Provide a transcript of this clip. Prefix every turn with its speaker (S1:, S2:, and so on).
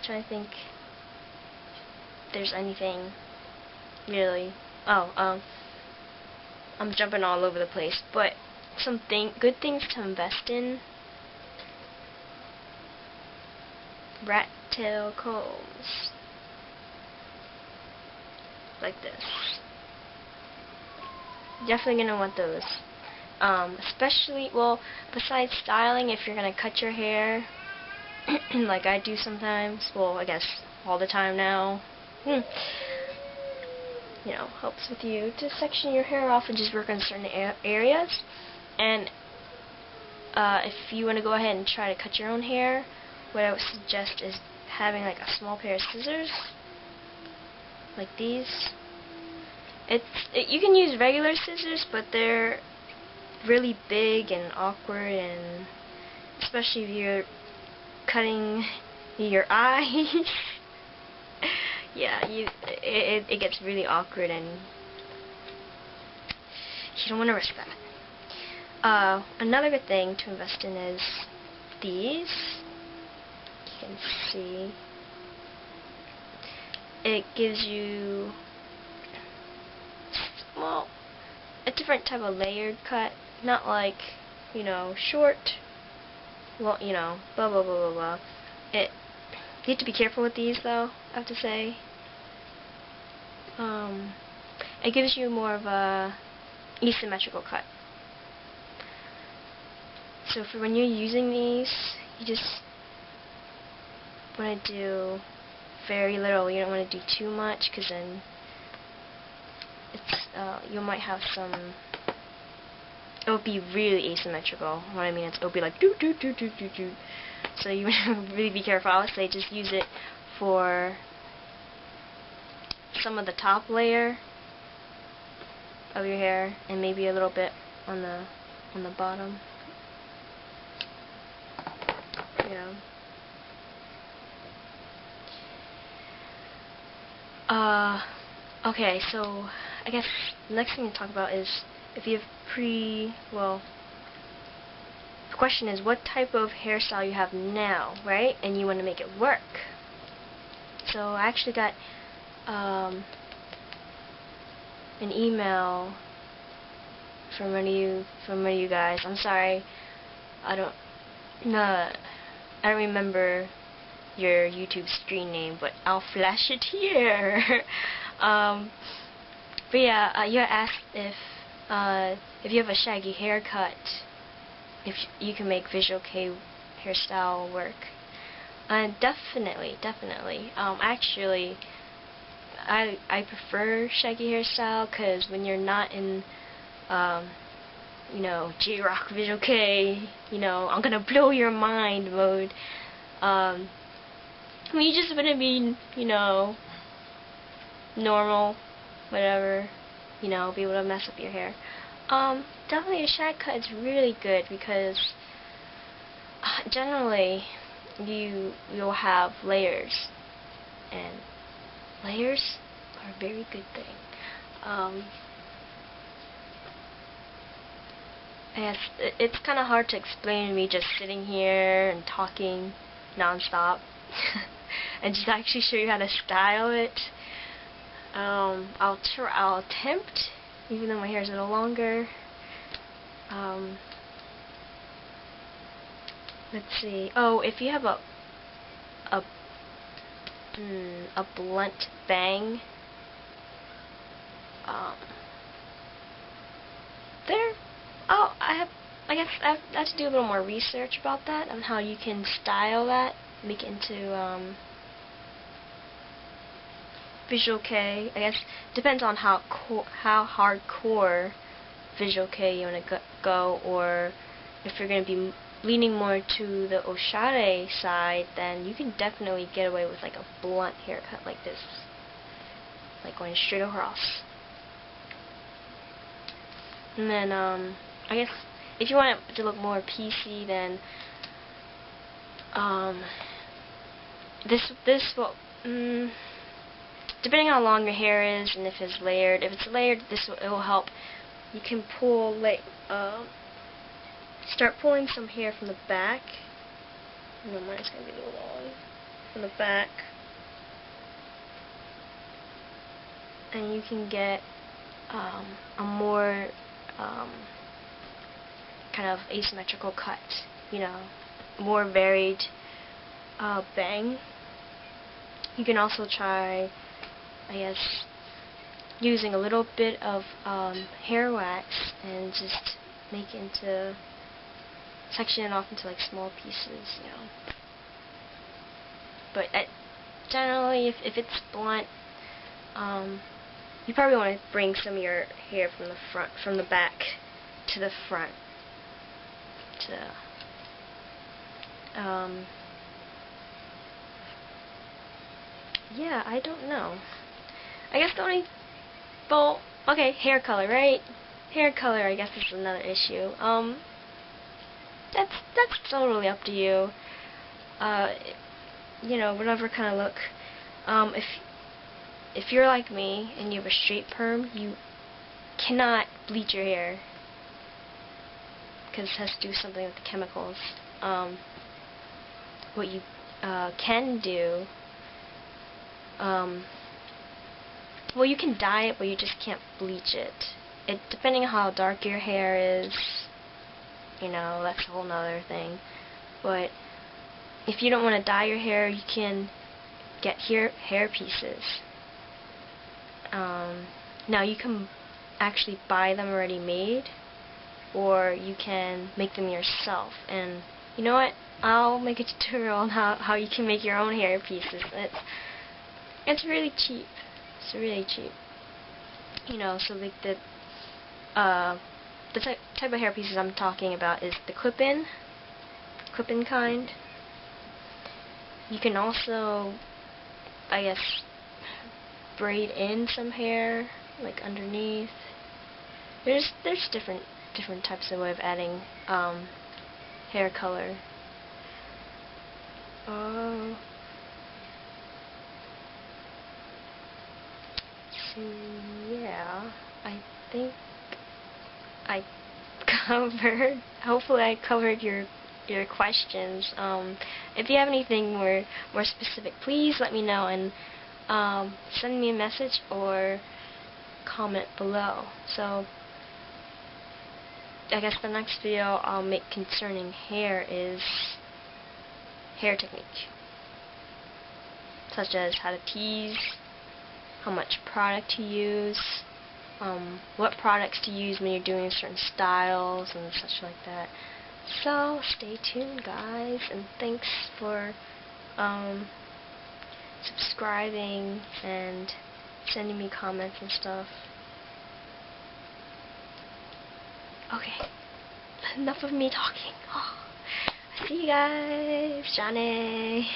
S1: trying to think if there's anything really. I'm jumping all over the place, but good things to invest in. Rat tail combs. Like this. Definitely gonna want those. Especially, well, besides styling, if you're gonna cut your hair, like I do sometimes, well, I guess all the time now, you know, helps with you to section your hair off and just work on certain areas. And if you want to go ahead and try to cut your own hair, what I would suggest is having like a small pair of scissors, like these. You can use regular scissors, but they're really big and awkward, and especially if you're cutting your eyes. Yeah, it gets really awkward, and you don't want to risk that. Another good thing to invest in is these. You can see it gives you, well, a different type of layered cut, not like, you know, short, well, you know, blah blah blah blah blah. You have to be careful with these, though, I have to say. It gives you more of a asymmetrical cut. So for when you're using these, you just want to do very little. You don't want to do too much, because then it's you might have some. It'll be really asymmetrical. What I mean is, it'll be like doo doo doo doo doo doo. So you really be careful. I would say just use it for some of the top layer of your hair, and maybe a little bit on the bottom. Yeah. Okay, so I guess the next thing to talk about is if you have the question is what type of hairstyle you have now, right? And you want to make it work. So I actually got an email from one of you guys. I'm sorry, I don't remember your YouTube screen name, but I'll flash it here. But yeah, you asked if you have a shaggy haircut, if you can make Visual K hairstyle work. Definitely. Actually, I prefer shaggy hairstyle, because when you're not in, you know, Jrock Visual K, you know, I'm gonna blow your mind mode. I mean, you just want to be, you know, normal, whatever, you know, be able to mess up your hair. Definitely a shag cut is really good, because generally you'll have layers, and layers are a very good thing. And it's kind of hard to explain to me just sitting here and talking non-stop and just actually show you how to style it. I'll attempt, even though my hair is a little longer. Let's see. Oh, if you have a blunt bang, I guess I have to do a little more research about that, on how you can style that, make it into Visual K. I guess depends on how hardcore Visual K you want to go, or if you're going to be leaning more to the Oshare side, then you can definitely get away with like a blunt haircut like this, like going straight across. And then I guess if you want it to look more PC, then this will depending on how long your hair is and if it's layered. If it's layered, it will help. You can pull start pulling some hair from the back. No, mine's gonna be a little long. from the back, and you can get a more kind of asymmetrical cut, you know, more varied bang. You can also try, I guess, using a little bit of hair wax and just section it off into like small pieces, you know. But generally, if it's blunt, you probably want to bring some of your hair from the back to the front. Yeah, I don't know. I guess the only, well, okay, hair color, right? Hair color, I guess, is another issue. That's totally up to you. You know, whatever kind of look. If you're like me and you have a straight perm, you cannot bleach your hair because it has to do something with the chemicals. What you can do, well, you can dye it, but you just can't bleach it. Depending on how dark your hair is, you know, that's a whole nother thing. But if you don't want to dye your hair, you can get hair pieces. Now you can actually buy them already made, or you can make them yourself. And you know what? I'll make a tutorial on how you can make your own hair pieces. It's really cheap. It's really cheap. You know, so like the type of hair pieces I'm talking about is the clip-in kind. You can also, I guess, braid in some hair, like underneath. There's different types of way of adding hair color. So yeah, I think I covered. Hopefully, I covered your questions. If you have anything more specific, please let me know and send me a message or comment below. So I guess the next video I'll make concerning hair is hair technique, such as how to tease, how much product to use, what products to use when you're doing certain styles and such like that. So stay tuned, guys, and thanks for subscribing and sending me comments and stuff. Okay, enough of me talking. Oh, see you guys, Johnny.